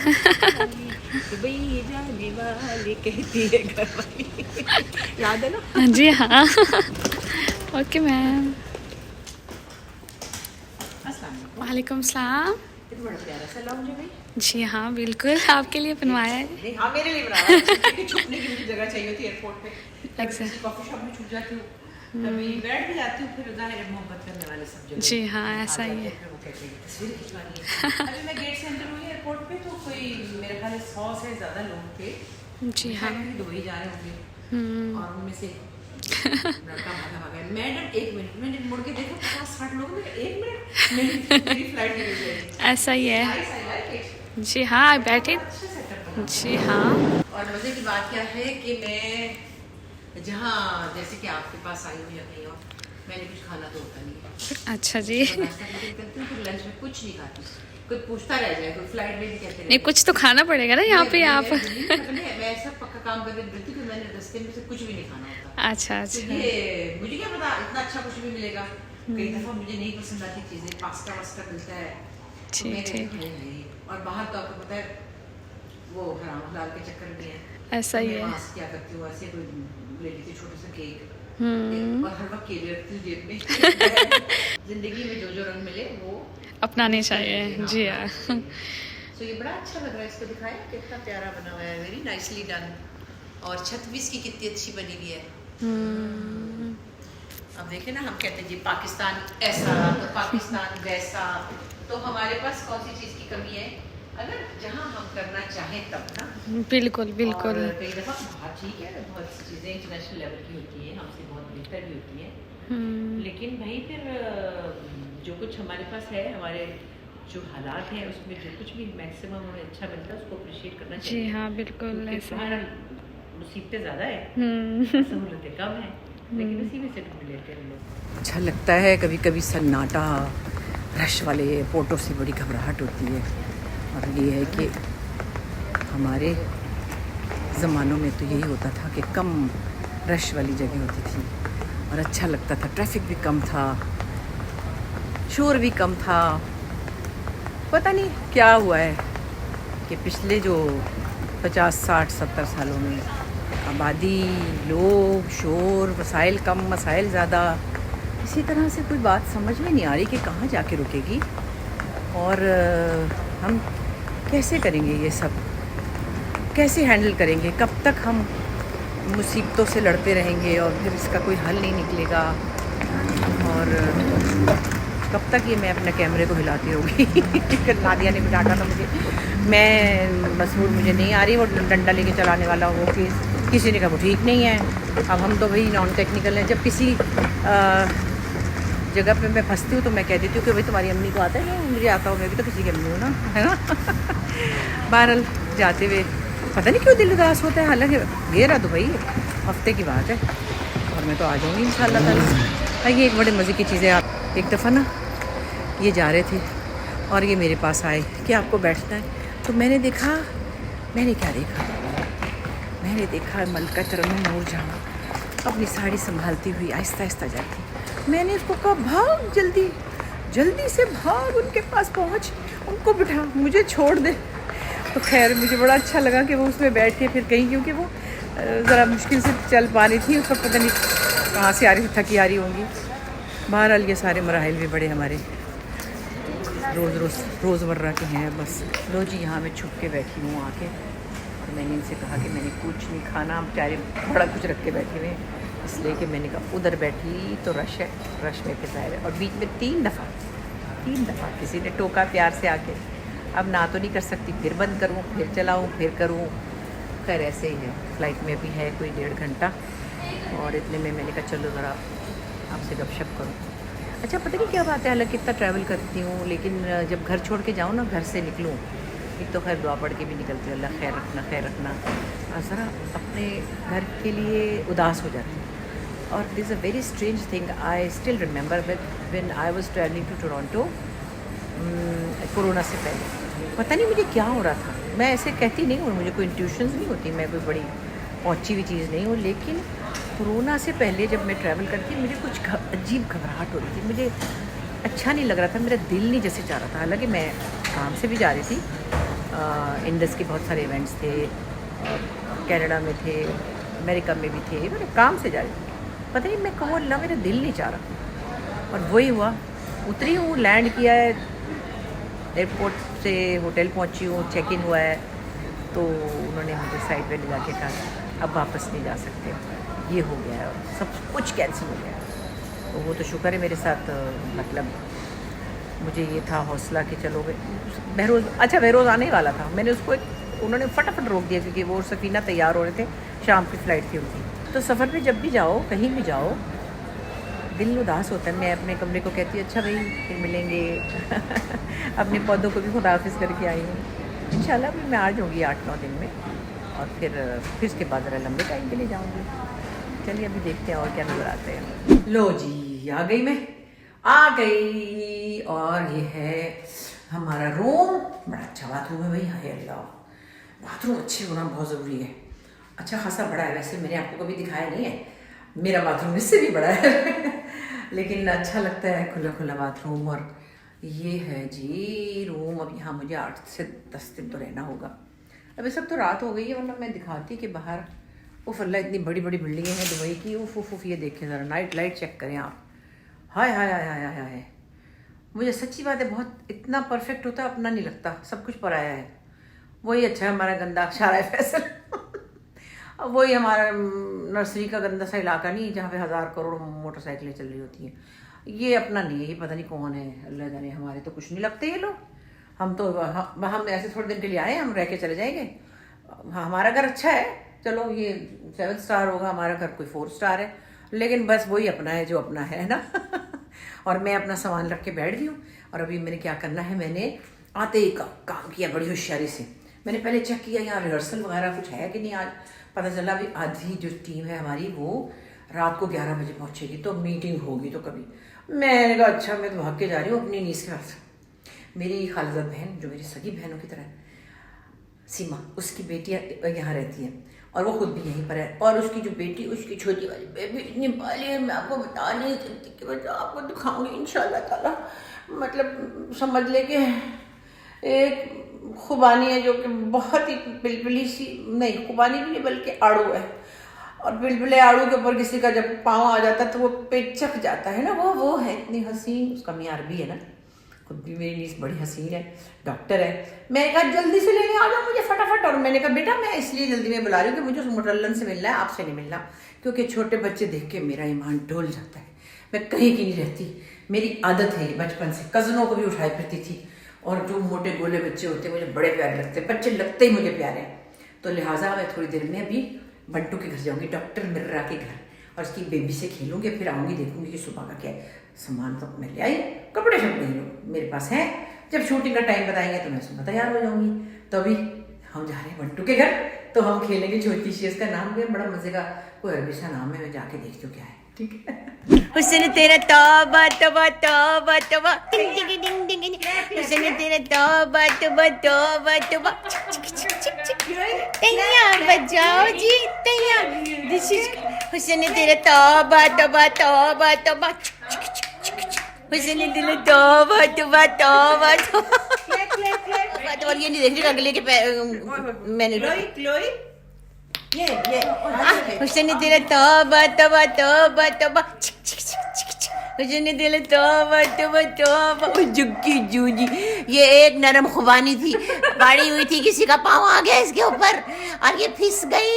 Dubai जाने वाली कहती है घर वाली। याद है ना? जी हाँ। Okay ma'am. वालेकुम सलाम। बड़ा प्यारा सा लाउंज है भाई। जी हाँ बिल्कुल, आपके लिए बनवाया है। नहीं, हाँ मेरे लिए बना है क्योंकि छुपने की मुझे जगह चाहिए होती है एयरपोर्ट पे। कभी अच्छा। किसी कॉफी शॉप में छुप जाती हूँ, कभी बैठ भी जाती हूँ, फिर उधर मोहब्बत करने वाले सब जगह। जी हाँ, ऐसा ही है। फिर वो कहते हैं तस्वीर खिंचवानी है। अभी मैं गेट से अंदर हुई एयरपोर्ट पे तो कोई मेरे ख्याल 100 से ज़्यादा लोग थे। जी हाँ। दुबई जा रहे होंगे और उनमें से लड़का भागा मैडम 1 मिनट, मैंने मुड़ के देखा 50-60 लोग, 1 मिनट मेरी फ्लाइट निकल जाएगी। ऐसा ही है। जी हाँ बैठे। जी हाँ। और मज़े की बात क्या है कि मैं जहाँ जैसे कि आपके पास आई हूँ या कहीं और, मैंने कुछ खाना तो होता नहीं है। अच्छा जी। नाश्ता करके निकलती हूँ, फिर लंच में कुछ नहीं खाती। कोई पूछता रह जाए, कोई फ्लाइट में भी कहते नहीं, कुछ तो खाना पड़ेगा ना यहाँ पे आप। मैं ऐसा पक्का काम करके निकलती हूँ कि मैंने रास्ते में से कुछ भी नहीं खाना होता। अच्छा तो अच्छा। ये मुझे क्या पता इतना अच्छा कुछ भी मिलेगा। कई दफ़ा मुझे नहीं पसंद आती चीज़ें, पास्ता वास्ता मिलता है तो ठीक मैंने ठीक। खाई नहीं। और बाहर तो आपको पता है वो हराम हलाल के चक्कर में है। ऐसा ही मैं है। वहाँ से क्या करती हूँ, ऐसे कोई ले लेती हूँ छोटा सा केक और हर वक्त केले रखती हूँ जेब में। जिंदगी में जो जो रंग मिले वो अपनाने चाहिए। जी हाँ। तो ये बड़ा अच्छा लग रहा है, इसको दिखाया कितना प्यारा बना हुआ है, वेरी नाइसली डन। और छत भी इसकी कितनी अच्छी बनी हुई है। अब देखे ना, हम कहते हैं जी पाकिस्तान ऐसा तो पाकिस्तान वैसा, तो हमारे पास कौन सी चीज़ की कमी है अगर जहाँ हम करना चाहें तब ना। बिल्कुल बिल्कुल। और कई दफ़ा बाहर ठीक है, बहुत सी चीज़ें इंटरनेशनल लेवल की होती हैं, हमसे बहुत बेहतर भी होती हैं, लेकिन भाई फिर जो कुछ हमारे पास है, हमारे जो हालात हैं उसमें जो कुछ भी मैक्सिमम हमें अच्छा मिलता है उसको अप्रिशिएट करना चाहिए। जी हाँ बिल्कुल क्योंकि ऐसा। बाहर मुसीबतें ज़्यादा है, सहूलतें कम है, लेकिन उसी में से ढूंढ लेते हैं हम लोग। अच्छा लगता है कभी कभी सन्नाटा, रश वाले एयरपोर्टों से बड़ी घबराहट होती है। और ये है कि हमारे ज़मानों में तो यही होता था कि कम रश वाली जगह होती थी और अच्छा लगता था, ट्रैफिक भी कम था, शोर भी कम था। पता नहीं क्या हुआ है कि पिछले जो 50, 60, 70 सालों में आबादी, लोग, शोर, वसाइल कम, मसाइल ज़्यादा, इसी तरह से कोई बात समझ में नहीं आ रही कि कहाँ जाके रुकेगी और हम कैसे करेंगे ये सब, कैसे हैंडल करेंगे, कब तक हम मुसीबतों से लड़ते रहेंगे और फिर इसका कोई हल नहीं निकलेगा और कब तक ये मैं अपने कैमरे को हिलाती रहूँगी। नादिया ने भी डांटा था मुझे, मैं मसरूर मुझे नहीं आ रही, वो डंडा लेके चलाने वाला वो किसी ने कहा वो ठीक नहीं है। अब हम तो भाई नॉन टेक्निकल हैं, जब किसी जगह पे मैं फंसती हूँ तो मैं कह देती हूँ कि भाई तुम्हारी अम्मी को आता है, मुझे आता हूँ, मैं भी तो किसी की अम्मी हूँ ना, है ना। बहरहाल जाते हुए पता नहीं क्यों दिल उदास होता है, हालांकि घेरा तो भाई हफ्ते की बात है और मैं तो आ जाऊँगी इंशाल्लाह ताला। ये एक बड़े मज़े की चीज़ है। आप एक दफ़ा ना ये जा रहे थे और ये मेरे पास आए कि आपको बैठना है, तो मैंने देखा, मैंने क्या देखा, मैंने देखा मलका तरन्नुम नूरजहां अपनी साड़ी संभालती हुई आहिस्ता आहिस्ता जाती। मैंने उसको कहा भाग, जल्दी जल्दी से भाग, उनके पास पहुंच, उनको बिठा, मुझे छोड़ दे। तो खैर मुझे बड़ा अच्छा लगा कि वो उसमें बैठे फिर कहीं, क्योंकि वो ज़रा मुश्किल से चल पा रही थी, उसका पता नहीं कहाँ से आ रही थी, थकी आ रही होंगी। बहरहाल ये सारे मराहिल भी बड़े हमारे रोज़मर्रा के हैं। बस लो जी, यहाँ मैं छुप के बैठी हूँ आके और मैंने इनसे कहा कि मैंने कुछ नहीं खाना, हम बेचारे बड़ा कुछ रख के बैठे हुए हैं, इसलिए कि मैंने कहा उधर बैठी तो रश है, रश में फिर जाए। और बीच में 3 दफ़ा किसी ने टोका प्यार से आके, अब ना तो नहीं कर सकती, फिर बंद करूँ, फिर चलाऊँ, फिर करूँ, खैर ऐसे ही है। फ़्लाइट में भी है कोई 1.5 घंटा और इतने में मैंने कहा चलो ज़रा आपसे गपशप करूँ। अच्छा पता नहीं क्या बात है, हालांकि इतना ट्रैवल करती हूँ लेकिन जब घर छोड़ के जाऊँ ना, घर से निकलूँ, एक तो खैर दुआ पढ़ के भी निकलती हूँ, अल्लाह खैर रखना खैर रखना, और ज़रा अपने घर के लिए उदास हो जाती हूँ। और this a very strange thing, I still remember when I was travelling to Toronto corona से पहले, पता नहीं मुझे क्या हो रहा था। मैं ऐसे कहती नहीं हूँ, मुझे कोई इंट्यूशंस नहीं होती, मैं कोई बड़ी पहुँची हुई चीज़ नहीं हूँ, लेकिन कोरोना से पहले जब मैं ट्रैवल करती मुझे कुछ अजीब घबराहट हो रही थी, मुझे अच्छा नहीं लग रहा था, मेरा दिल नहीं जैसे चाह रहा था। हालांकि मैं काम से भी जा रही थी इंडस के बहुत सारे इवेंट्स थे, कनाडा में थे, अमेरिका में भी थे, मेरे काम से जा रही थी। पता नहीं मैं कहूँ अल्लाह मेरा दिल नहीं चाह रहा, और वही हुआ। उतरी हूँ, लैंड किया है, एयरपोर्ट से होटल पहुँची हूँ, चेक इन हुआ है, तो उन्होंने मुझे साइड पे ले जाके कहा अब वापस नहीं जा सकते, ये हो गया है, सब कुछ कैंसिल हो गया। तो वो तो शुक्र है मेरे साथ, मतलब मुझे ये था हौसला कि चलो बहरोज़, अच्छा बहरोज़ आने वाला था, मैंने उसको उन्होंने फटाफट रोक दिया क्योंकि वो सफ़ीना तैयार हो रहे थे, शाम की फ़्लाइट थी उनकी। तो सफ़र पे जब भी जाओ, कहीं भी जाओ, दिल उदास होता है। मैं अपने कमरे को कहती हूँ अच्छा भाई फिर मिलेंगे अपने पौधों को भी खुदा हाफिज़ करके आई हूँ, इंशाल्लाह भी मैं आ जाऊँगी 8-9 दिन में, और फिर इसके बाद ज़रा लंबे टाइम के लिए जाऊँगी। चलिए अभी देखते हैं और क्या नज़र आते हैं। लो जी आ गई, मैं आ गई, और ये है हमारा रूम। बड़ा अच्छा बाथरूम है भाई, हाय अल्लाह, बाथरूम अच्छे होना बहुत ज़रूरी है। अच्छा खासा बड़ा है, वैसे मैंने आपको कभी दिखाया नहीं है, मेरा बाथरूम इससे भी बड़ा है लेकिन अच्छा लगता है खुला खुला बाथरूम। और ये है जी रूम। अब यहाँ मुझे 8 से 10 दिन तो रहना होगा। अभी सब तो रात हो गई है, वरना मैं दिखाती कि बाहर उफ अल्लाह इतनी बड़ी बड़ी बिल्डिंगें हैं दुबई की, उफ उफ उफ। ये देखें ज़रा, नाइट लाइट चेक करें आप, हाय हाय हाय हाय हाय हाय। मुझे सच्ची बात है, बहुत इतना परफेक्ट होता है अपना नहीं लगता, सब कुछ पराया है। वही अच्छा है हमारा गंदा अक्षारा है फैसल अब वही हमारा नर्सरी का गंदा सा इलाका नहीं, जहाँ पे 1000 करोड़ मोटरसाइकिलें चल रही होती हैं। ये अपना नहीं है, ये पता नहीं कौन है, अल्लाह जाने। हमारे तो कुछ नहीं लगते ये लोग, हम तो हम ऐसे थोड़े दिन के लिए आए, हम रह के चले जाएंगे। हमारा घर अच्छा है, चलो ये 7 स्टार होगा, हमारा घर कोई 4 स्टार है, लेकिन बस वही अपना है जो अपना है ना और मैं अपना सामान रख के बैठ गई हूँ। और अभी मैंने क्या करना है, मैंने आते ही काम किया बड़ी होशियारी से। मैंने पहले चेक किया यहाँ रिहर्सल वगैरह कुछ है कि नहीं। आज पता चला अभी आधी जो टीम है हमारी वो रात को 11 बजे पहुँचेगी, तो मीटिंग होगी। तो कभी मैंने कहा अच्छा मैं तो भाग के जा रही हूँ अपनी नीस के पास। मेरी खालजा बहन जो मेरी सगी बहनों की तरह सीमा, उसकी बेटियाँ यहाँ रहती हैं और वो खुद भी यहीं पर है। और उसकी जो बेटी, उसकी छोटी वाली बेबी इतनी बाली है, मैं आपको बता नहीं सकती कि मैं आपको दिखाऊंगी इंशाल्लाह ताला। मतलब समझ ले कि एक खुबानी है जो कि बहुत ही बिलबिली सी, नहीं खुबानी भी नहीं बल्कि आड़ू है। और बिलबिले आड़ू के ऊपर किसी का जब पाँव आ जाता है तो वो पेट चक जाता है ना, वो है इतनी हसीन। उसका मियाँ अरबी है ना, खुद भी मेरी नीस बड़ी हसीन है, डॉक्टर है। मैंने कहा जल्दी से लेने आ जाओ मुझे फटाफट। और मैंने कहा बेटा मैं इसलिए जल्दी में बुला रही हूँ कि मुझे उस मुटल्लन से मिलना है, आपसे नहीं मिलना, क्योंकि छोटे बच्चे देख के मेरा ईमान डोल जाता है। मैं कहीं की नहीं रहती, मेरी आदत है बचपन से, कज़नों को भी उठाई फिरती थी। और जो मोटे गोले बच्चे होते हैं मुझे बड़े प्यारे लगते हैं, बच्चे लगते ही मुझे प्यारे हैं। तो लिहाजा मैं थोड़ी देर में अभी बंटू के घर जाऊँगी, डॉक्टर मिर्रा के घर, और उसकी बेबी से खेलूँगी। फिर आऊँगी, देखूँगी कि सुबह का क्या है। सामान तो मैं ले आई, कपड़े शपड़े मेरे पास हैं, जब शूटिंग का टाइम बताएंगे तो मैं सुबह तैयार हो जाऊँगी। तो अभी हम जा रहे हैं बंटू के घर, तो हम खेलेंगे छोटी सी। उसका नाम भी बड़ा मजे का कोई अरबी सा नाम है, मैं जाके देखती हूँ क्या है, ठीक है। हुसैन तेरा तौबा तौबा तौबा तौबा टिंग टिंग टिंग टिंग, हुसैन तेरा तौबा तौबा तौबा तौबा। तैया बजाओ जी तैया, दिस इज हुसैन तेरा तौबा तौबा तौबा तौबा, हुसैन तेरा तौबा तौबा तौबा तौबा। और ये नहीं देख रही अगले के मैंने हुसैन तेरा तौबा तौबा तौबा तौबा, हुसैन तेरा तौबा तौबा तौबा। जुग्गी जूजी, ये एक नरम खुबानी थी, पड़ी हुई थी, किसी का पाँव आ गया इसके ऊपर और ये फिस गई